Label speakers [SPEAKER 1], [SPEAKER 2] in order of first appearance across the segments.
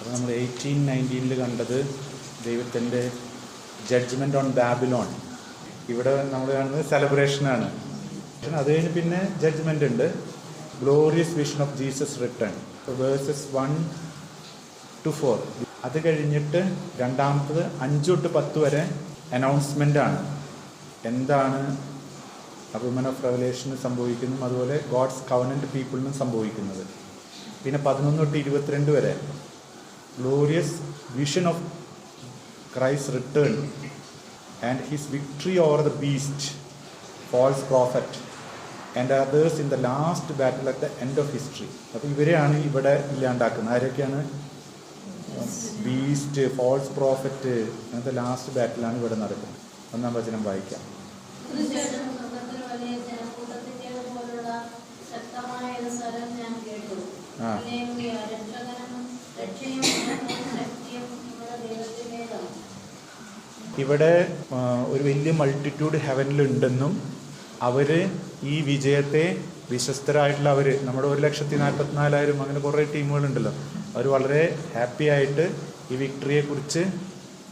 [SPEAKER 1] അപ്പോൾ നമ്മൾ 1819 കണ്ടത് ദൈവത്തിൻ്റെ ജഡ്ജ്മെൻറ്റ് ഓൺ ബാബിലോൺ. ഇവിടെ നമ്മൾ കാണുന്നത് സെലിബ്രേഷനാണ്. അത് കഴിഞ്ഞ് പിന്നെ ജഡ്ജ്മെൻ്റ് ഉണ്ട്. Glorious vision of Jesus return, versus 1 to 4. അത് കഴിഞ്ഞിട്ട് രണ്ടാമത്തത് 5 തൊട്ട് 10 വരെ അനൗൺസ്മെൻ്റാണ്. എന്താണ് വുമൻ ഓഫ് റെവലേഷന് സംഭവിക്കുന്നു, അതുപോലെ ഗോഡ്സ് കവനൻ്റ് പീപ്പിളിനും സംഭവിക്കുന്നത്. പിന്നെ 11 തൊട്ട് 22 വരെ glorious vision of Christ return and his victory over the beast, false prophet and others in the last battle at the end of history. അപ്പോൾ ഇവരെയാണ് ഇവിടെ ഇല്ലാണ്ടാക്കുന്നത്. ആരൊക്കെയാണ്? ബീസ്റ്റ്, ഫാൾസ് പ്രോഫറ്റ്, അങ്ങനത്തെ ലാസ്റ്റ് ബാറ്റിലാണ് ഇവിടെ നടക്കുന്നത്. 1-ാം വചനം വായിക്കാം. ഇവിടെ ഒരു വലിയ മൾട്ടിറ്റ്യൂഡ് ഹെവനിലുണ്ടെന്നും അവർ ഈ വിജയത്തെ വിശ്വസ്തരായിട്ടുള്ള നമ്മുടെ 1,44,000 അങ്ങനെ കുറേ ടീമുകളുണ്ടല്ലോ, അവർ വളരെ ഹാപ്പി ആയിട്ട് ഈ വിക്ടറിയെക്കുറിച്ച്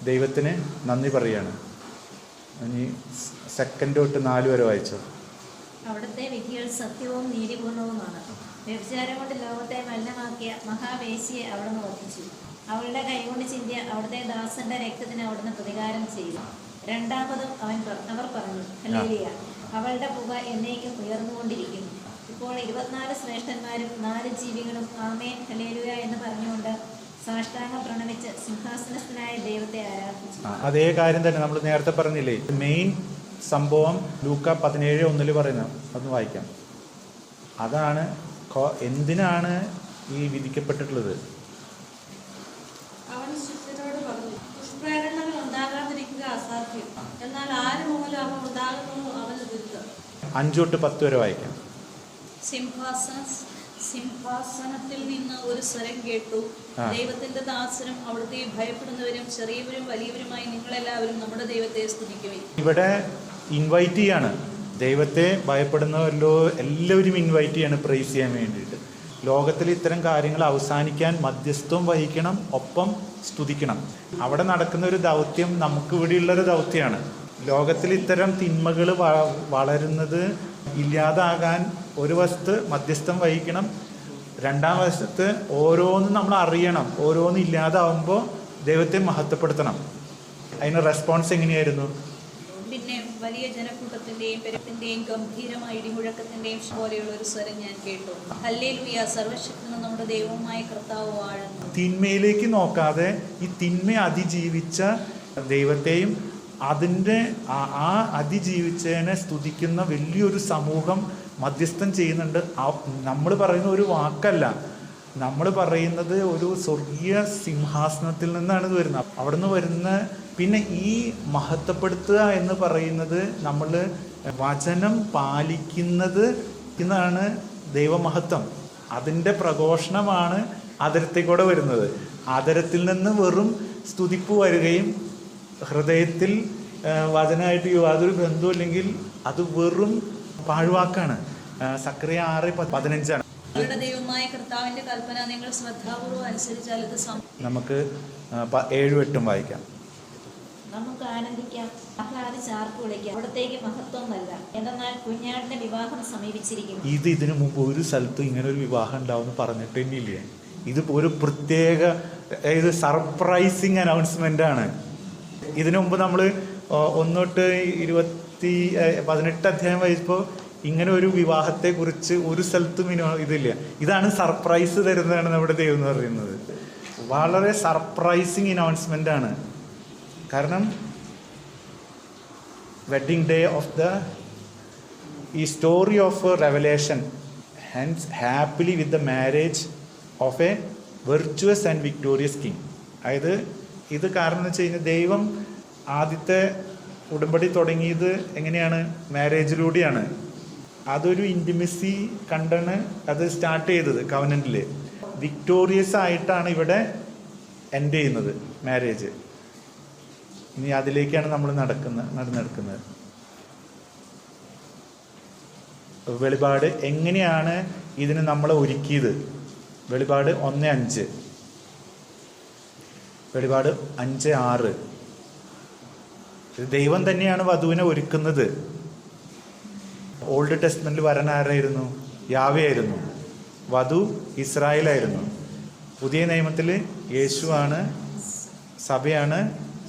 [SPEAKER 1] ദൈവത്തിന് നന്ദി പറയുകയാണ്. ഇനി 2 തൊട്ട് 4 വരെ വായിച്ചോ.
[SPEAKER 2] അവിടുത്തെ വിധികൾ സത്യവും നീതിപൂർണവുമാണ്. വ്യഭിചാരം കൊണ്ട് ലോകത്തെ മലിനമാക്കിയ മഹാവേശിയെ അവിടുന്ന് വധിച്ചു. അവളുടെ കൈകൊണ്ട് ചിന്തിയ അവിടുത്തെ ദാസന്റെ രക്തത്തിന് അവിടുന്ന് പ്രതികാരം ചെയ്തു. രണ്ടാമതും അവർ പറഞ്ഞു, ഹല്ലേലൂയ, അവളുടെ പുക എന്നേക്കും ഉയർന്നുകൊണ്ടിരിക്കുന്നു. ഇപ്പോൾ 24 ശ്രേഷ്ഠന്മാരും 4 ജീവികളും ആമേൻ ഹല്ലേലൂയ എന്ന് പറഞ്ഞുകൊണ്ട് സാഷ്ടാംഗം പ്രണമിച്ച് സിംഹാസനസ്ഥനായ ദൈവത്തെ ആരാധിച്ചു.
[SPEAKER 1] അതേ കാര്യം തന്നെ നമ്മൾ നേരത്തെ പറഞ്ഞില്ലേ, മെയിൻ സംഭവം ലൂക്ക 17:1 പറയുന്നത്. അതൊന്ന് വായിക്കാം. അതാണ് എന്തിനാണ് ഈ വിധിക്കപ്പെട്ടിട്ടുള്ളത്.
[SPEAKER 3] അവൻ ശിഷ്യരോട് പറഞ്ഞു, ദുഷ്പ്രേരണകൾ ഉണ്ടാകാതിരിക്കുക അസാധ്യം, എന്നാൽ ആര് മൂലം അവ ഉണ്ടാകുന്നു അവന് ദുരിതം.
[SPEAKER 1] 5 തൊട്ട് 10 വരെ വായിക്കാം.
[SPEAKER 3] സിംഹാസനത്തിൽ നിന്ന് ഒരു സ്വരം കേട്ടു, ദൈവത്തിന്റെ ദാസനും അവിടുത്തെ ഭയപ്പെടുന്നവരും ചെറിയവരും വലിയവരുമായി നിങ്ങളെല്ലാവരും നമ്മുടെ ദൈവത്തെ സ്തുതിക്കുവിൻ.
[SPEAKER 1] ഇവിടെ ഇൻവൈറ്റ് ചെയ്യാണ്, ദൈവത്തെ ഭയപ്പെടുന്നവരല്ലോ എല്ലാവരും ഇൻവൈറ്റ് ചെയ്യാണ് പ്രൈസ് ചെയ്യാൻ വേണ്ടിയിട്ട്. ലോകത്തിൽ ഇത്തരം കാര്യങ്ങൾ അവസാനിക്കാൻ മധ്യസ്ഥം വഹിക്കണം, ഒപ്പം സ്തുതിക്കണം. അവിടെ നടക്കുന്ന ഒരു ദൗത്യം നമുക്ക് ഇവിടെയുള്ളൊരു ദൗത്യമാണ്. ലോകത്തിൽ ഇത്തരം തിന്മകൾ വളരുന്നത് ഇല്ലാതാകാൻ ഒരു വശത്ത് മധ്യസ്ഥം വഹിക്കണം, രണ്ടാം വശത്ത് ഓരോന്നും നമ്മൾ അറിയണം. ഓരോന്നും ഇല്ലാതാവുമ്പോൾ ദൈവത്തെ മഹത്വപ്പെടുത്തണം. അതിന് റെസ്പോൺസ് എങ്ങനെയായിരുന്നു?
[SPEAKER 3] പിന്നെ വലിയ ജനക്കൂട്ടത്തിന്റെയും പെരുപ്പിന്റെയും ഗംഭീരമായ ഇടിമുഴക്കത്തിന്റെയും പോലെയുള്ള ഒരു സ്വരം ഞാൻ കേട്ടു, ഹല്ലേലൂയ, സർവശക്തനും നമ്മുടെ ദൈവവുമായ കർത്താവ് വാഴുന്നു.
[SPEAKER 1] തിന്മയിലേക്ക് നോക്കാതെ ഈ തിന്മയെ അതിജീവിച്ച ദൈവത്തെയും അതിൻ്റെ ആ അതിജീവിച്ചതിനെ സ്തുതിക്കുന്ന വലിയൊരു സമൂഹം മധ്യസ്ഥം ചെയ്യുന്നുണ്ട്. നമ്മൾ പറയുന്ന ഒരു വാക്കല്ല, നമ്മൾ പറയുന്നത് ഒരു സ്വർഗീയ സിംഹാസനത്തിൽ നിന്നാണ് ഇത് വരുന്നത്. അവിടെ നിന്ന് വരുന്ന പിന്നെ ഈ മഹത്വപ്പെടുത്തുക എന്ന് പറയുന്നത് നമ്മൾ വചനം പാലിക്കുന്നത് എന്നാണ് ദൈവമഹത്വം. അതിൻ്റെ പ്രഘോഷണമാണ് ആദരത്തേക്കൂടെ വരുന്നത്. ആദരത്തിൽ നിന്ന് വെറും സ്തുതിപ്പ് വരികയും ഹൃദയത്തിൽ വചനമായിട്ട് യാതൊരു ബന്ധവുമില്ലെങ്കിൽ അത് വെറും പാഴ്വാക്കാണ്. സക്കറിയ 6:15
[SPEAKER 3] നിങ്ങളുടെ ദൈവമായ കർത്താവിന്റെ കൽപ്പന നിങ്ങൾ ശ്രദ്ധാപൂർവ്വം അനുസരിച്ചാൽ ഇത്
[SPEAKER 1] നമുക്ക് 7-8 വായിക്കാം.
[SPEAKER 2] നമുക്ക് ആനന്ദിക്കാം, ആഹ്ലാദിച്ചാർപ്പ് വിളിക്കാം, അവിടത്തേക്ക് മഹത്വം നൽകാം, എന്നാൽ കുഞ്ഞാടിന്റെ വിവാഹം സമീപിച്ചിരിക്കുന്നു.
[SPEAKER 1] ഇതിനു മുമ്പ് ഒരു സ്ഥലത്തും ഇങ്ങനെ ഒരു വിവാഹം ഉണ്ടാവുമെന്ന് പറഞ്ഞിട്ട് തന്നെയില്ലേ. ഇത് ഒരു പ്രത്യേക സർപ്രൈസിങ് അനൗൺസ്മെന്റ് ആണ്. ഇതിനു മുമ്പ് നമ്മൾ 1 തൊട്ട് 18 അധ്യായം വായിച്ചപ്പോൾ ഇങ്ങനെ ഒരു വിവാഹത്തെക്കുറിച്ച് ഒരു സ്ഥലത്തും ഇതില്ല. ഇതാണ് സർപ്രൈസ് തരുന്നതാണ് നമ്മുടെ ദൈവം എന്ന് പറയുന്നത്. വളരെ സർപ്രൈസിങ് അനൗൺസ്മെന്റ് ആണ്. കാരണം വെഡിങ് ഡേ ഓഫ് ഈ story of revelation hence happily with the marriage of A virtuous and victorious king. അതായത് ഇത് കാരണം എന്ന് വെച്ച് കഴിഞ്ഞാൽ ദൈവം ആദ്യത്തെ ഉടമ്പടി തുടങ്ങിയത് എങ്ങനെയാണ്? മാരേജിലൂടെയാണ്. അതൊരു ഇൻറ്റിമസി കണ്ടാണ് അത് സ്റ്റാർട്ട് ചെയ്തത് കവനന്റിൽ. വിക്ടോറിയസ് ആയിട്ടാണ് ഇവിടെ എൻഡ് ചെയ്യുന്നത് മാരേജ്. ഇനി അതിലേക്കാണ് നമ്മൾ നടക്കുന്നത്. വെളിപാട് എങ്ങനെയാണ് ഇതിന് നമ്മളെ ഒരുക്കിയത്? വെളിപാട് 1:5 വെളിപാട് 5:6. ഇത് ദൈവം തന്നെയാണ് വധുവിനെ ഒരുക്കുന്നത്. ഓൾഡ് ടെസ്റ്റ്മെന്റിൽ വരൻ ആരായിരുന്നു? യാവേ ആയിരുന്നു. വധു ഇസ്രായേലായിരുന്നു. പുതിയ നിയമത്തിൽ യേശുവാണ്, സഭയാണ്.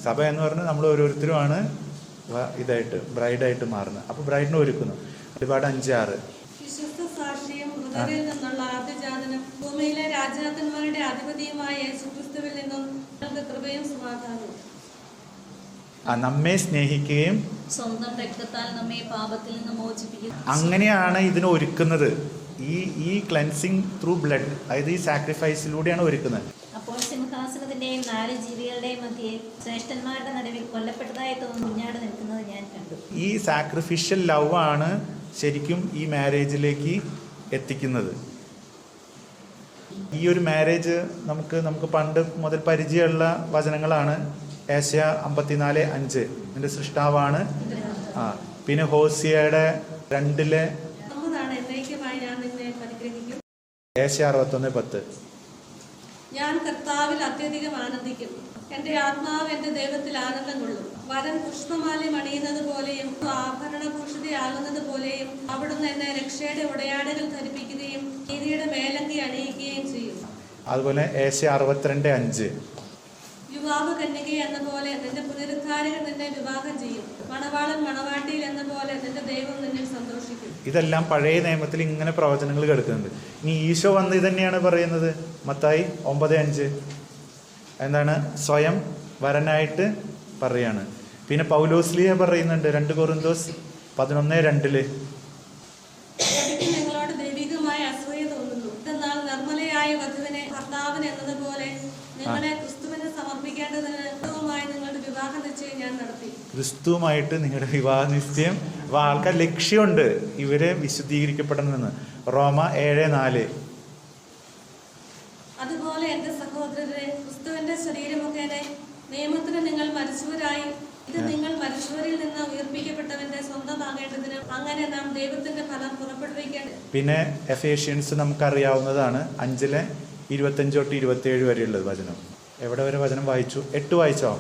[SPEAKER 1] സഭ എന്ന് പറഞ്ഞാൽ നമ്മൾ ഓരോരുത്തരുമാണ് ഇതായിട്ട് ബ്രൈഡായിട്ട് മാറുന്നത്. അപ്പോൾ ബ്രൈഡിനെ ഒരുക്കുന്നു. വെളിപാട് 5:6.
[SPEAKER 4] വിശ്വസ്ത സാക്ഷിയും മൃതരിൽ നിന്നുള്ള ആദ്യജാതനും ഭൂമിയിലെ രാജാക്കന്മാരുടെ അധിപതിയുമായ യേശുക്രിസ്തുവിൽ നിന്നും നിങ്ങൾക്ക് കൃപയും സമാധാനവും.
[SPEAKER 1] നമ്മെ സ്നേഹിക്കുകയും
[SPEAKER 3] സ്വന്തം രക്തത്താൽ നമ്മെ പാപത്തിൽ നിന്ന് മോചിപ്പിക്കും.
[SPEAKER 1] അങ്ങനെയാണ് ഇതിനെ ഒരുക്കുന്നത്. ഈ ക്ലെൻസിങ് ത്രൂ ബ്ലഡ്, അതായത് ഈ സാക്രിഫൈസിലൂടെയാണ് ഒരുക്കുന്നത്.
[SPEAKER 2] അപ്പോൾ സിംഹാസനത്തിന്റെയും 4 ജീവികളുടെയും മധ്യേ ശ്രേഷ്ഠന്മാരുടെ നടുവിൽ കൊല്ലപ്പെട്ടതായി തോന്നുന്നു കുഞ്ഞാട് നിൽക്കുന്നത് ഞാൻ കണ്ടു.
[SPEAKER 1] ഈ സാക്രിഫിഷ്യൽ ലവ് ആണ് ശരിക്കും ഈ മാരേജിലേക്ക് എത്തിക്കുന്നത്. ഈ ഒരു മാരേജ് നമുക്ക് പണ്ട് മുതൽ പരിചയമുള്ള വചനങ്ങളാണ്. ഏശയ്യ 54:5 എൻ്റെ സൃഷ്ടാവാണ്. പിന്നെ ഹോസിയയുടെ 2
[SPEAKER 4] സമ്മതാണ് എന്നേക്കുമായി ഞാൻ നിന്നെ പരിഗ്രഹിക്കും.
[SPEAKER 1] ഏശയ്യ 61:10.
[SPEAKER 4] ഞാൻ കർത്താവിൽ അത്യധികം ആനന്ദിക്കും. എന്റെ ആത്മാവ് എന്റെ ദൈവത്തിൽ ആനന്ദം കൊള്ളും. വരൻ പുഷ്പമാലയം അണിയുന്നത് പോലെയും ആഭരണഭൂഷിതയാകുന്നത് പോലെയും അവിടുന്ന് എന്നെ രക്ഷയുടെ ഉടയാടകൾ ധരിപ്പിക്കുകയും നീതിയുടെ മേലങ്കി അണിയിക്കുകയും ചെയ്യും.
[SPEAKER 1] അതുപോലെ ഏശയ്യ 62:5.
[SPEAKER 4] യുവാവ് കന്യകയെ എന്ന പോലെ നിന്റെ പുനരുദ്ധാരകൻ നിന്നെ വിവാഹം ചെയ്യും. മണവാളൻ മണവാട്ടിയിൽ എന്ന പോലെ നിന്റെ ദൈവം നിന്നിൽ സന്തോഷിക്കും.
[SPEAKER 1] ഇതെല്ലാം പഴയ നിയമത്തിൽ ഇങ്ങനെ പ്രവചനങ്ങൾ കേൾക്കുന്നുണ്ട്. ഇനി ഈശോ വന്ന് ഇതന്നെയാണ് പറയുന്നത്. മത്തായി 9:5 എന്താണ്? സ്വയം വരനായിട്ട് പറയാണ്. പിന്നെ പൗലോസ്ലിയ പറയുന്നുണ്ട് 2 കൊറിന്തോസ് 11:2.
[SPEAKER 4] എനിക്ക് നിങ്ങളോട് ദൈവികമായ അസൂയ തോന്നുന്നു. എന്നാൽ നിർമ്മലയായ വധുവിനെ ഭർത്താവിന് എന്നതുപോലെ നിങ്ങളെ ക്രിസ്തുവിനെ സമർപ്പിക്കേണ്ടതിന് നിങ്ങളുടെ വിവാഹ നിശ്ചയം ഞാൻ നടത്തി.
[SPEAKER 1] ക്രിസ്തുവുമായിട്ട് നിങ്ങളുടെ വിവാഹ നിശ്ചയം. അപ്പോൾ ആൾക്കാർ ലക്ഷ്യമുണ്ട് ഇവരെ വിശുദ്ധീകരിക്കപ്പെടണമെന്ന്. റോമ 7:4.
[SPEAKER 4] അതുപോലെ എന്റെ സഹോദരരെ, ക്രിസ്തുവിന്റെ ശരീരമുഖേന നിയമത്തിന് നിങ്ങൾ മരിച്ചവരായി ഇത് നിങ്ങൾ മരിച്ചവരിൽ നിന്ന് ഉയർപ്പിക്കപ്പെട്ടവന്റെ സ്വന്തമാകേണ്ടതിന് അങ്ങനെ നാം ദൈവത്തിന്റെ ഫലം പുറപ്പെടുവിക്കേണ്ടത്.
[SPEAKER 1] പിന്നെ എഫേഷ്യൻസ് നമുക്കറിയാവുന്നതാണ്. 5:25-27 വരെയുള്ളത് വചനം. എവിടെ വരെ വചനം വായിച്ചു? 8 വായിച്ചോ?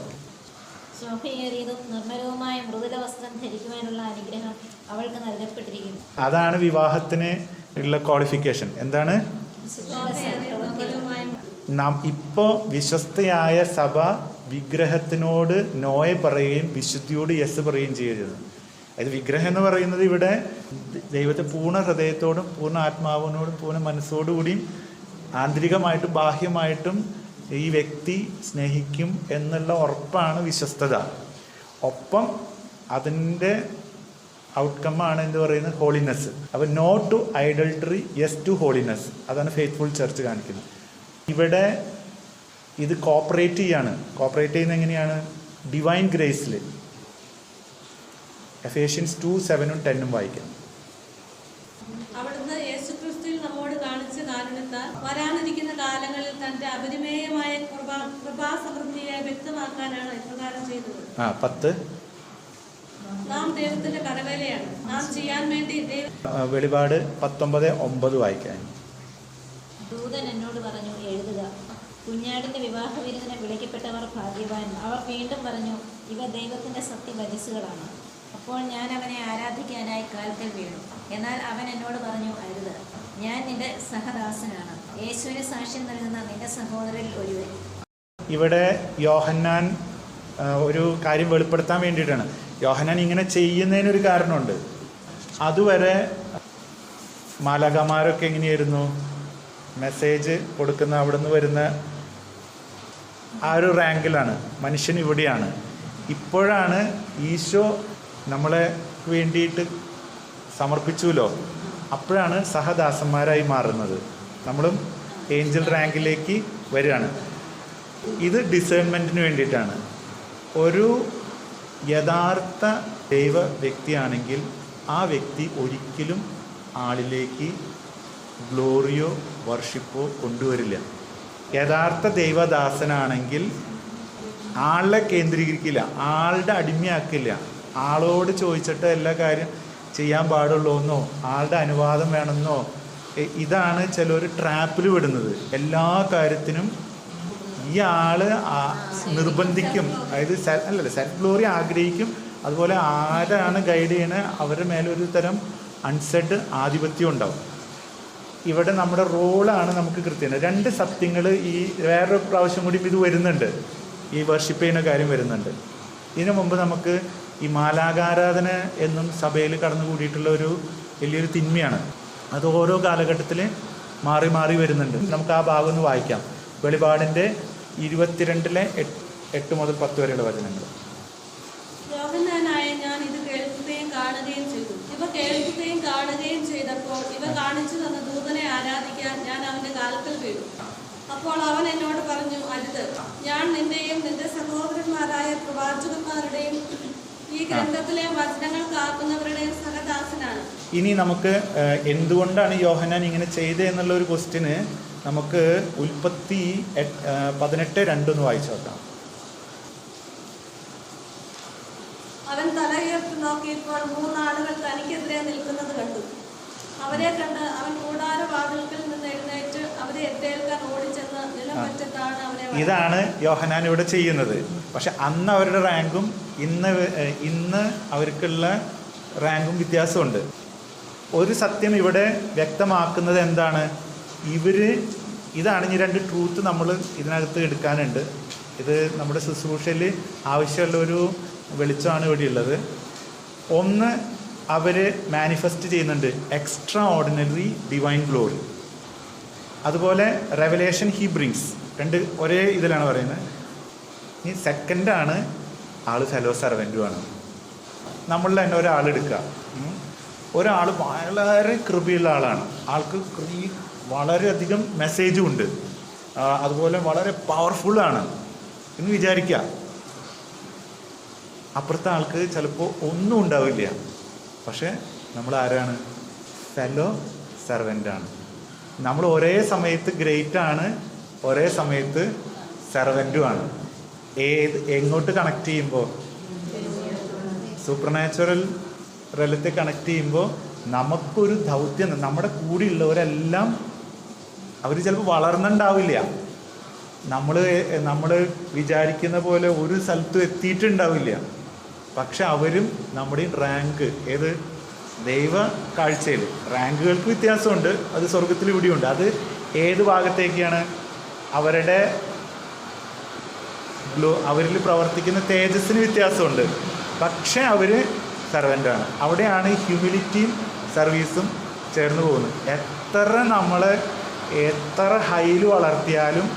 [SPEAKER 2] ശോഭയേറിയതും നിർമ്മലവുമായ മൃദുല വസ്ത്രം ധരിക്കുവാനുള്ള അനുഗ്രഹം അവൾക്ക് നൽകപ്പെട്ടിരിക്കുന്നു.
[SPEAKER 1] അതാണ് വിവാഹത്തിന് ഉള്ള ക്വാളിഫിക്കേഷൻ. എന്താണ്? നാം ഇപ്പോൾ വിശ്വസ്തയായ സഭ വിഗ്രഹത്തിനോട് നോയെ പറയുകയും വിശുദ്ധിയോട് യെസ് പറയുകയും ചെയ്യരുത്. അതായത് വിഗ്രഹം എന്ന് പറയുന്നത് ഇവിടെ ദൈവത്തെ പൂർണ്ണ ഹൃദയത്തോടും പൂർണ്ണ ആത്മാവിനോടും പൂർണ്ണ മനസ്സോടുകൂടിയും ആന്തരികമായിട്ടും ബാഹ്യമായിട്ടും ഈ വ്യക്തി സ്നേഹിക്കും എന്നുള്ള ഉറപ്പാണ് വിശ്വസ്തത. ഒപ്പം അതിൻ്റെ ഔട്ട്കമ്മാണ് എന്ത് പറയുന്നത്? ഹോളിനെസ്. അപ്പോൾ no to idolatry, yes to holiness. അതാണ് ഫെയ്ത്ത്ഫുൾ ചർച്ച് കാണിക്കുന്നത്. ഇവിടെ ഇത് കോപ്പറേറ്റ് ചെയ്യാണ്. കോപ്പറേറ്റ് ചെയ്യുന്നത് എങ്ങനെയാണ്? ഡിവൈൻ ഗ്രേസിൽ. എഫേഷ്യൻസ് 2:7-10 വായിക്കാം.
[SPEAKER 4] അവിടുന്ന് യേശുക്രിസ്തുവിൽ നമ്മോട് കാണിച്ച കാരുണ്യത്താൽ വരാനിരിക്കുന്ന കാലങ്ങളിൽ തന്റെ അപരിമേയമായ കൃപാസമൃദ്ധിയെ വ്യക്തമാക്കാനാണ് ഇപ്രകാരം ചെയ്തത്.
[SPEAKER 1] 10.
[SPEAKER 4] നാം ദൈവത്തിന്റെ കരവേലയാണ്. നാം ചെയ്യാൻ വേണ്ടി
[SPEAKER 1] വെളിപാട് 19:9 വായിക്കാൻ.
[SPEAKER 2] ദൂതൻ എന്നോട് പറഞ്ഞു, എഴുതുക, കുഞ്ഞാടിന്റെ വിവാഹ വിരുന്നിന് വിളിക്കപ്പെട്ടവർ ഭാഗ്യവാൻ. അവർ വീണ്ടും പറഞ്ഞു, ഇവ ദൈവത്തിന്റെ സത്യവചസ്സുകളാണ്. അപ്പോൾ ഞാൻ അവനെ ആരാധിക്കാനായി കാൽക്കൽ വീണു. എന്നാൽ അവൻ എന്നോട് പറഞ്ഞു, അരുത്, ഞാൻ നിന്റെ സഹദാസനാണ്, യേശുവിന് സാക്ഷ്യം നൽകുന്ന നിന്റെ സഹോദരരിൽ ഒരുവൻ.
[SPEAKER 1] ഇവിടെ യോഹന്നാൻ ഒരു കാര്യം വെളിപ്പെടുത്താൻ വേണ്ടിയിട്ടാണ്. യോഹന്നാൻ ഇങ്ങനെ ചെയ്യുന്നതിനൊരു കാരണമുണ്ട്. അതുവരെ മാലാഖമാരൊക്കെ എങ്ങനെയായിരുന്നു? മെസ്സേജ് കൊടുക്കുന്ന അവിടെ നിന്ന് വരുന്ന ആ ഒരു റാങ്കിലാണ്. മനുഷ്യൻ ഇവിടെയാണ്. ഇപ്പോഴാണ് ഈശോ നമ്മളെ വേണ്ടിയിട്ട് സമർപ്പിച്ചുല്ലോ, അപ്പോഴാണ് സഹദാസന്മാരായി മാറുന്നത്. നമ്മളും ഏഞ്ചൽ റാങ്കിലേക്ക് വരികയാണ്. ഇത് ഡിസേൺമെൻറ്റിന് വേണ്ടിയിട്ടാണ്. ഒരു യഥാർത്ഥ ദൈവ വ്യക്തിയാണെങ്കിൽ ആ വ്യക്തി ഒരിക്കലും ആളിലേക്ക് ഗ്ലോറിയോ വർഷിപ്പോ കൊണ്ടുവരില്ല. യഥാർത്ഥ ദൈവദാസനാണെങ്കിൽ ആളെ കേന്ദ്രീകരിക്കില്ല, ആളുടെ അടിമയാക്കില്ല, ആളോട് ചോദിച്ചിട്ട് എല്ലാ കാര്യം ചെയ്യാൻ പാടുള്ളൂ എന്നോ ആളുടെ അനുവാദം വേണമെന്നോ. ഇതാണ് ചിലർ ട്രാപ്പിൽ വിടുന്നത്. എല്ലാ കാര്യത്തിനും ഈ ആള് നിർബന്ധിക്കും, അതായത് സെൽഫ് ഗ്ലോറി ആഗ്രഹിക്കും. അതുപോലെ ആരാണ് ഗൈഡ് ചെയ്യണത് അവരുടെ മേലെ ഒരു തരം അൺസെഡ് ആധിപത്യം ഉണ്ടാവും. ഇവിടെ നമ്മുടെ റോളാണ് നമുക്ക് കൃത്യം. രണ്ട് സത്യങ്ങൾ ഈ വേറൊരു പ്രാവശ്യം കൂടി ഇത് വരുന്നുണ്ട്, ഈ വർഷിപ്പ് ചെയ്യുന്ന കാര്യം വരുന്നുണ്ട്. ഇതിനു മുമ്പ് നമുക്ക് ഈ മാലാകാരാധന എന്നും സഭയിൽ കടന്നുകൂടിയിട്ടുള്ള ഒരു വലിയൊരു തിന്മയാണ്. അത് ഓരോ കാലഘട്ടത്തിൽ മാറി മാറി വരുന്നുണ്ട്. നമുക്ക് ആ ഭാഗം ഒന്ന് വായിക്കാം. വെളിപാടിൻ്റെ 22:8 മുതൽ 10 വരെയുള്ള വചനങ്ങൾ.
[SPEAKER 4] യോഹന്നാനായ ഞാൻ ഇത് കേൾക്കുകയും കാണുകയും ചെയ്തു. ഇവ കേൾക്കുകയും കാണുകയും ചെയ്തപ്പോൾ ഇവ കാണിച്ചു തന്ന ദൂതനെ ആരാധിക്കാൻ ഞാൻ അവന്റെ കാൽക്കൽ വീണു. അപ്പോൾ അവൻ എന്നോട് പറഞ്ഞു, അരുത്, ഞാൻ നിന്റെയും നിന്റെ സഹോദരന്മാരായ പ്രവാചകന്മാരുടെയും ഈ ഗ്രന്ഥത്തിലെ വചനങ്ങൾ കാക്കുന്നവരുടെയും സഹദാസനാണ്.
[SPEAKER 1] ഇനി നമുക്ക് എന്തുകൊണ്ടാണ് യോഹന്നാൻ ഇങ്ങനെ ചെയ്തത് എന്നുള്ള ഒരു ക്വസ്റ്റ്യന് നമുക്ക് ഉൽപ്പത്തി 18:2 വായിച്ചു നോക്കാം.
[SPEAKER 4] അവൻ തലയുയർത്തി നോക്കിയപ്പോൾ 3 ആളുകൾ തനിക്കെതിരെ നിൽക്കുന്നത് കണ്ടു. അവരെ കണ്ട് അവൻ കൂടാരവാതിൽക്കൽ നിന്ന് എഴുന്നേറ്റ് അവരെ എത്തേൽക്കാൻ ഓടിച്ചെന്ന് നിലംപറ്റത്താണ് അവരെ.
[SPEAKER 1] ഇതാണ് യോഹന്നാൻ ഇവിടെ ചെയ്യുന്നത്. പക്ഷെ അന്ന് അവരുടെ റാങ്കും ഇന്ന് അവർക്കുള്ള റാങ്കും വ്യത്യാസമുണ്ട്. ഒരു സത്യം ഇവിടെ വ്യക്തമാക്കുന്നത് എന്താണ്? ഇതാണ് ഈ 2 ട്രൂത്ത് നമ്മൾ ഇതിനകത്ത് എടുക്കാനുണ്ട്. ഇത് നമ്മുടെ ശുശ്രൂഷയിൽ ആവശ്യമുള്ളൊരു വെളിച്ചമാണ് ഇവിടെ ഉള്ളത്. ഒന്ന്, അവർ മാനിഫെസ്റ്റ് ചെയ്യുന്നുണ്ട് എക്സ്ട്രാ ഓർഡിനറി ഡിവൈൻ ഗ്ലോറി. അതുപോലെ റെവലേഷൻ ഹി ബ്രിങ്സ്. 2 ഒരേ ഇതിലാണ് പറയുന്നത്. ഈ സെക്കൻഡാണ് ആൾ ഫെലോ സെർവൻറ്റുമാണ്. നമ്മളിൽ തന്നെ ഒരാളെടുക്കുക. ഒരാൾ വളരെ കൃപയുള്ള ആളാണ്. ആൾക്ക് വളരെയധികം മെസ്സേജും ഉണ്ട്, അതുപോലെ വളരെ പവർഫുള്ളാണ് എന്ന് വിചാരിക്കുക. അപ്പുറത്തെ ആൾക്ക് ചിലപ്പോൾ ഒന്നും ഉണ്ടാവില്ല. പക്ഷേ നമ്മൾ ആരാണ്? ഫെലോ സെർവൻ്റാണ്. നമ്മൾ ഒരേ സമയത്ത് ഗ്രേറ്റാണ്, ഒരേ സമയത്ത് സെർവൻറ്റുമാണ്. എങ്ങോട്ട് കണക്ട് ചെയ്യുമ്പോൾ? സൂപ്പർ നാച്ചുറൽ റെലത്തെ കണക്ട് ചെയ്യുമ്പോൾ നമുക്കൊരു ദൗത്യം. നമ്മുടെ കൂടെയുള്ളവരെല്ലാം അവർ ചിലപ്പോൾ വളർന്നുണ്ടാവില്ല. നമ്മൾ വിചാരിക്കുന്ന പോലെ ഒരു സ്ഥലത്തും എത്തിയിട്ടുണ്ടാവില്ല. പക്ഷെ അവരും നമ്മുടെ റാങ്ക് ദൈവ കാഴ്ചയിൽ റാങ്കുകൾക്ക് വ്യത്യാസമുണ്ട്. അത് സ്വർഗത്തിൽ ഇവിടെയുണ്ട്. അത് ഏത് ഭാഗത്തേക്കാണ്? അവരിൽ പ്രവർത്തിക്കുന്ന തേജസ്സിന് വ്യത്യാസമുണ്ട്. പക്ഷെ അവർ സെർവൻ്റാണ്. അവിടെയാണ് ഹ്യൂമിലിറ്റിയും സർവീസും ചേർന്ന് പോകുന്നത്. എത്ര ഹൈയിൽ വളർത്തിയാലും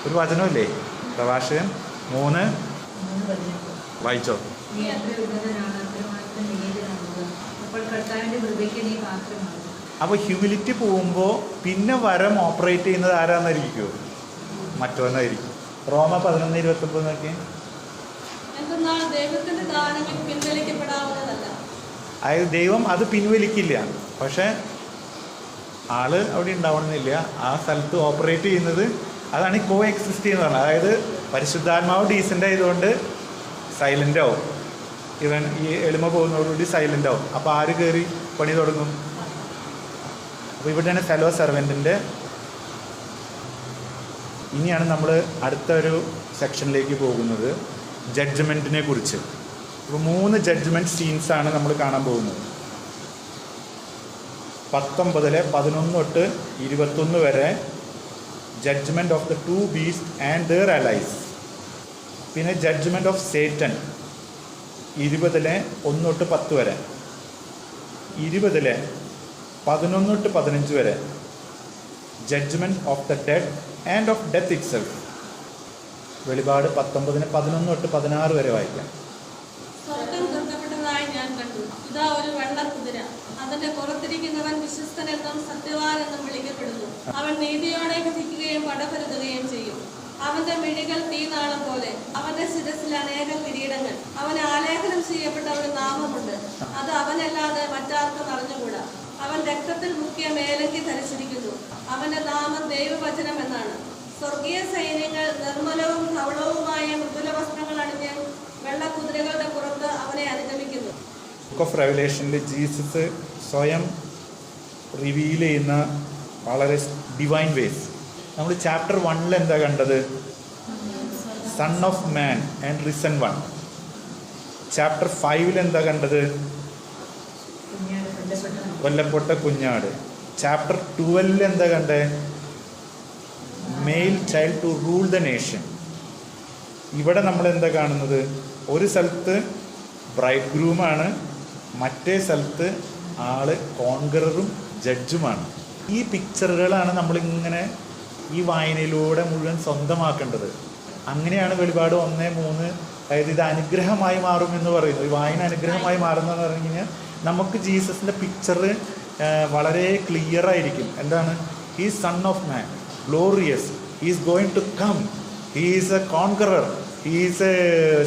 [SPEAKER 1] ഒരു വചനമില്ലേ, പ്രഭാഷകൻ 3 വായിച്ചോ. അപ്പോൾ ഹ്യൂമിലിറ്റി പോകുമ്പോൾ പിന്നെ വരം ഓപ്പറേറ്റ് ചെയ്യുന്നത് ആരാന്നായിരിക്കുമോ? മറ്റൊന്നായിരിക്കും. റോമ 11:29 നോക്കി.
[SPEAKER 4] എന്തെന്നാൽ ദൈവത്തിന്റെ ദാനങ്ങൾ പിൻവലിക്കപ്പെടാവുന്നതല്ല.
[SPEAKER 1] അതായത് ദൈവം അത് പിൻവലിക്കില്ല. പക്ഷെ ആള് അവിടെ ഉണ്ടാവണമെന്നില്ല. ആ സ്ഥലത്ത് ഓപ്പറേറ്റ് ചെയ്യുന്നത് അതാണ് ഈ കോ എക്സിസ്റ്റ് ചെയ്യുന്നത്. അതായത് പരിശുദ്ധാത്മാവ് ഡീസൻ്റ് ആയതുകൊണ്ട് സൈലൻ്റ് ആവും. ഇവൻ ഈ എളിമ പോകുന്നതോടുകൂടി സൈലൻ്റ് ആവും. അപ്പോൾ ആര് കയറി പണി തുടങ്ങും? അപ്പോൾ ഇവിടെയാണ് ഫെലോ സെർവൻറ്റിൻ്റെ. ഇനിയാണ് നമ്മൾ അടുത്ത ഒരു സെക്ഷനിലേക്ക് പോകുന്നത്, ജഡ്ജ്മെൻറ്റിനെ കുറിച്ച്. ഇപ്പോൾ 3 ജഡ്ജ്മെൻറ്റ് സീൻസാണ് നമ്മൾ കാണാൻ പോകുന്നത്. 19:11 തൊട്ട് 21 വരെ judgement of the 2 beast and their allies. പിന്നെ ജഡ്ജ്മെൻറ്റ് ഓഫ് സേറ്റൻ 20:1 തൊട്ട് 10 വരെ. 20:11 തൊട്ട് 15 വരെ judgement of the dead and of death itself. വെളിപാട് 19:11 തൊട്ട് 16 വരെ വായിക്കാം.
[SPEAKER 4] സ്വർഗ്ഗം തുറക്കപ്പെട്ടതായി ഞാൻ കണ്ടു. ഇതാ ഒരു വെള്ള കുതിര. അതിന്റെ പുറത്തിരിക്കുന്നവൻ വിശ്വസ്തനെന്നും സത്യവാനെന്നും വിളിക്കപ്പെടുന്നു. അവൻ നീതിയോടെ വിധിക്കുകയും പടപരുതുകയും ചെയ്യും. അവന്റെ മിഴികൾ തീനാളം പോലെ. അവന്റെ ശിരസിൽ അനേകം കിരീടങ്ങൾ. അവന് ആലേഖനം ചെയ്യപ്പെട്ട ഒരു നാമമുണ്ട്. അത് അവനല്ലാതെ മറ്റാർക്കും അറിഞ്ഞുകൂടാ. അവൻ രക്തത്തിൽ മുക്കിയ മേലങ്കി ധരിച്ചിരിക്കുന്നു. അവന്റെ നാമം ദൈവവചനം എന്നാണ്. സ്വർഗീയ സൈന്യങ്ങൾ നിർമ്മലവും ധവളവുമായ മൃദുല വസ്ത്രങ്ങൾ അണിഞ്ഞ് വെള്ളക്കുതിരകളുടെ പുറത്ത് അവനെ അനുഗമിക്കുന്നു.
[SPEAKER 1] ബുക്ക് ഓഫ് റെവലേഷനിൽ ജീസസ് സ്വയം റിവീൽ ചെയ്യുന്ന വളരെ ഡിവൈൻ വേസ്. നമ്മൾ ചാപ്റ്റർ 1 എന്താ കണ്ടത്? Son of man and risen one. Chapter 5 എന്താ കണ്ടത്? കൊല്ലപ്പെട്ട കുഞ്ഞാട്. ചാപ്റ്റർ 12 എന്താ കണ്ടേ? Male child to rule the nation. ഇവിടെ നമ്മൾ എന്താ കാണുന്നത്? ഒരു സ്ഥലത്ത് ബ്രൈഡ് ഗ്രൂമാണ്, മറ്റേ സ്ഥലത്ത് ആള് കോൺഗററും ജഡ്ജുമാണ്. ഈ പിക്ചറുകളാണ് നമ്മളിങ്ങനെ ഈ വായനയിലൂടെ മുഴുവൻ സ്വന്തമാക്കേണ്ടത്. അങ്ങനെയാണ് വെളിപാട് 1:3, അതായത് ഇത് അനുഗ്രഹമായി മാറും എന്ന് പറയുന്നു. ഈ വായന അനുഗ്രഹമായി മാറുന്നതെന്ന് പറഞ്ഞു കഴിഞ്ഞാൽ നമുക്ക് ജീസസിൻ്റെ പിക്ചർ വളരെ ക്ലിയർ ആയിരിക്കും. എന്താണ്? He son of man, glorious, he is going to come, he is a conqueror, he is a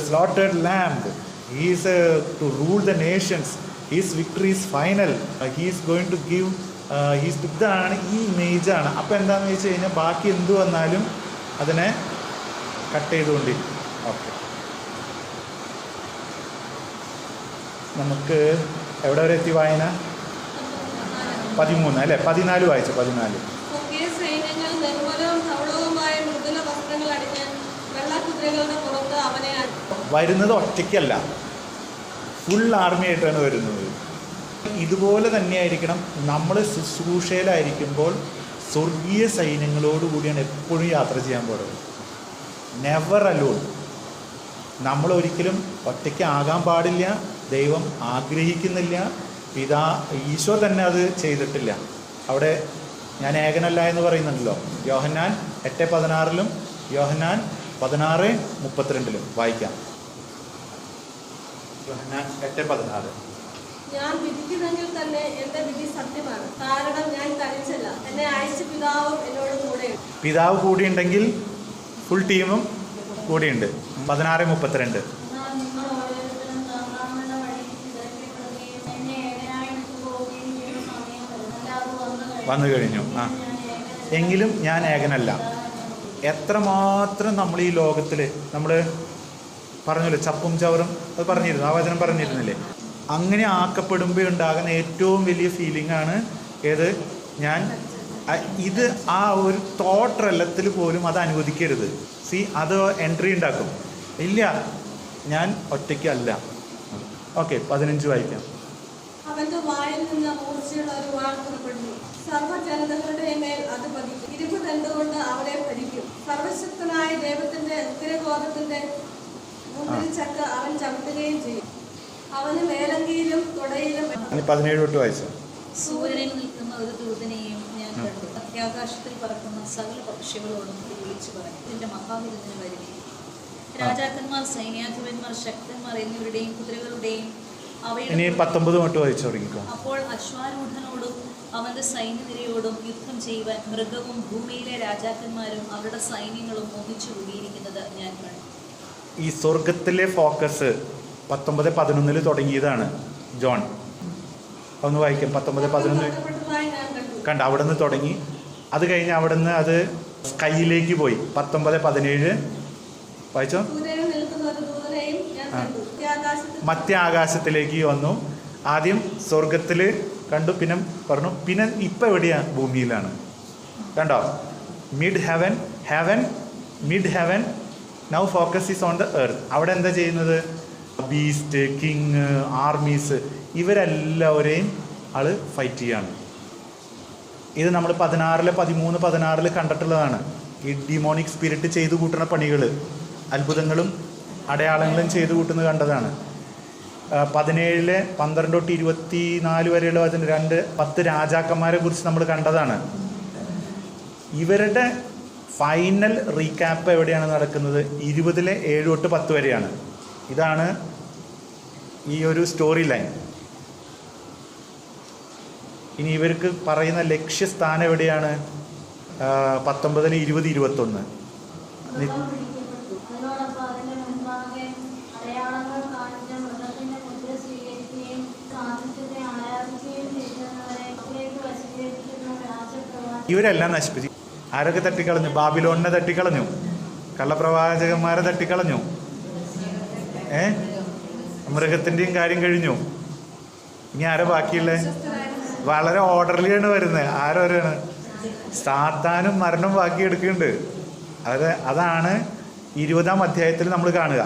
[SPEAKER 1] slaughtered lamb, he is to rule the nations, his victory is final, he is going to give his. ഇതാണ് ഈ ഇമേജാണ്. അപ്പോൾ എന്താണെന്ന് വെച്ച് കഴിഞ്ഞാൽ ബാക്കി എന്ത് വന്നാലും അതിനെ കട്ട് ചെയ്തുകൊണ്ടിരിക്കും. ഓക്കെ, നമുക്ക് എവിടെ വരെ എത്തി വായന? 13 അല്ലേ? 14 വായിച്ചു. 14.
[SPEAKER 4] സൈന്യങ്ങൾ നിർമ്മലവും ധവളവുമായ മൃദുല വസ്ത്രങ്ങൾ അടിഞ്ഞ് വെള്ളക്കുതിരകളുടെ പുറത്ത് അവനെ
[SPEAKER 1] വരുന്നത് ഒറ്റയ്ക്കല്ല, ഫുൾ ആർമി ആയിട്ടാണ് വരുന്നത്. ഇതുപോലെ തന്നെയായിരിക്കണം നമ്മൾ ശുശ്രൂഷയിലായിരിക്കുമ്പോൾ സ്വർഗീയ സൈന്യങ്ങളോടുകൂടിയാണ് എപ്പോഴും യാത്ര ചെയ്യാൻ പോകുന്നത്. Never alone. നമ്മൾ ഒരിക്കലും ഒറ്റയ്ക്ക് ആകാൻ പാടില്ല. ദൈവം ആഗ്രഹിക്കുന്നില്ല. ഈശോ തന്നെ അത് ചെയ്തിട്ടില്ല. അവിടെ ഞാൻ ഏകനല്ല എന്ന് പറയുന്നുണ്ടല്ലോ. യോഹന്നാൻ 8:16 യോഹന്നാൻ 16:32 വായിക്കാം. യോഹന്നാൻ 8:16.
[SPEAKER 4] ഞാൻ വിധിക്കുന്നെങ്കിൽ തന്നെ എന്റെ വിധി സത്യമാണ്, കാരണം ഞാൻ തനിച്ചല്ല, എന്നെ അയച്ച പിതാവും എന്നോട് കൂടെ.
[SPEAKER 1] പിതാവ് കൂടിയുണ്ടെങ്കിൽ ഫുൾ ടീമും കൂടിയുണ്ട്. 16:32. വന്നു കഴിഞ്ഞു. എങ്കിലും ഞാൻ ഏകനല്ല. എത്രമാത്രം നമ്മൾ ഈ ലോകത്തിൽ നമ്മൾ പറഞ്ഞല്ലോ, ചപ്പും ചവറും, അത് പറഞ്ഞിരുന്നു, ആ വചനം പറഞ്ഞിരുന്നില്ലേ? അങ്ങനെ ആക്കപ്പെടുമ്പോൾ ഉണ്ടാകുന്ന ഏറ്റവും വലിയ ഫീലിംഗ് ആണ് ഏത്? ഇത് ആ ഒരു തോട്ട് റെല്ലത്തിൽ പോലും അത് അനുവദിക്കരുത്. അത് എൻട്രി ഉണ്ടാക്കും. ഇല്ല, ഞാൻ ഒറ്റയ്ക്കല്ല. ഓക്കെ, 15 വായിക്കാം.
[SPEAKER 4] അവന്റെ വായിൽ നിന്ന് മൂർച്ചയുള്ള ഒരു വാൾ പുറപ്പെടുന്നു, സർവ്വജനതകളുടെ മേൽ അത് പതിക്കും, ഇരുമ്പ് തണ്ടുകൊണ്ട് അവരെ ഭരിക്കും. സർവശക്തനായ ദൈവത്തിന്റെ ഉഗ്രകോപത്തിന്റെ മുന്തിരിച്ചക്ക അവൻ ചവിട്ടുകയും ചെയ്യും. അവന് മേലങ്കിയിലും തുടയിലും.
[SPEAKER 1] 17 തൊട്ട് വായിച്ചു.
[SPEAKER 3] സൂര്യനിൽ നിൽക്കുന്ന ഒരു ദൂതനെയും ഞാൻ കണ്ടു. അത്യാകാശത്തിൽ പറക്കുന്ന സകല പക്ഷികളോടും വിളിച്ചു പറഞ്ഞു, ഇതിന്റെ മഹാവിരുന്നിന് വരുകയും രാജാക്കന്മാർ, സൈന്യാധിപന്മാർ, ശക്തന്മാർ എന്നിവരുടെയും കുതിരകളുടെയും
[SPEAKER 1] ഇനി 19 തൊട്ട് വായിച്ചു തുടങ്ങിക്കോ.
[SPEAKER 3] അപ്പോൾ അശ്വാരൂഢനോടും അവന്റെ സൈന്യനിരയോടും യുദ്ധം ചെയ്യുവാൻ മൃഗവും ഭൂമിയിലെ രാജാക്കന്മാരും അവരുടെ സൈന്യങ്ങളും ഒന്നിച്ചു കൂടിയിരിക്കുന്നത് ഞാൻ കണ്ടു.
[SPEAKER 1] ഈ സ്വർഗത്തിലെ ഫോക്കസ് 19:11 തുടങ്ങിയതാണ് ജോൺ. ഒന്ന് വായിക്കാം. 19:11 കണ്ട, അവിടെ നിന്ന് തുടങ്ങി. അത് കഴിഞ്ഞ് അവിടെ നിന്ന് അത് സ്കൈയിലേക്ക് പോയി. 19:17 വായിച്ചോ. മധ്യ ആകാശത്തിലേക്ക് വന്നു. ആദ്യം സ്വർഗത്തിൽ കണ്ടു, പിന്നെ പറഞ്ഞു, പിന്നെ ഇപ്പം എവിടെയാണ്? ഭൂമിയിലാണ്. കണ്ടോ? Mid heaven now focus is on the earth. അവിടെ എന്താ ചെയ്യുന്നത്? ബീസ്റ്റ്, കിങ്, ആർമീസ്, ഇവരെല്ലാവരെയും ആള് ഫൈറ്റ് ചെയ്യാണ്. ഇത് നമ്മൾ 13-14 കണ്ടിട്ടുള്ളതാണ്. ഈ ഡിമോണിക് സ്പിരിറ്റ് ചെയ്തു കൂട്ടുന്ന പണികൾ, അത്ഭുതങ്ങളും അടയാളങ്ങളും ചെയ്തു കൂട്ടുന്നത് കണ്ടതാണ്. 17 12 തൊട്ട് 24 വരെയുള്ള 10 രാജാക്കന്മാരെ കുറിച്ച് നമ്മൾ കണ്ടതാണ്. ഇവരുടെ ഫൈനൽ റീക്യാപ്പ് എവിടെയാണ് നടക്കുന്നത്? 20 7 തൊട്ട് 10 വരെയാണ്. ഇതാണ് ഈ ഒരു സ്റ്റോറി ലൈൻ. ഇനി ഇവർക്ക് പറയുന്ന ലക്ഷ്യസ്ഥാനം എവിടെയാണ്? 19 20 21. ഇവരെല്ലാം നശിപ്പിച്ചു. ആരൊക്കെ തട്ടിക്കളഞ്ഞു? ബാബിലോണിനെ തട്ടിക്കളഞ്ഞു, കള്ളപ്രവാചകന്മാരെ തട്ടിക്കളഞ്ഞു. മൃഗത്തിൻ്റെയും കാര്യം കഴിഞ്ഞു. ഇനി ആരോ ബാക്കിയുള്ളത്? വളരെ ഓർഡർലിയാണ് വരുന്നത്. ആരോ വരെയാണ്? സാത്താനും മരണം ബാക്കിയെടുക്കുന്നുണ്ട്. അതാണ് 20-ാം അധ്യായത്തിൽ നമ്മൾ കാണുക.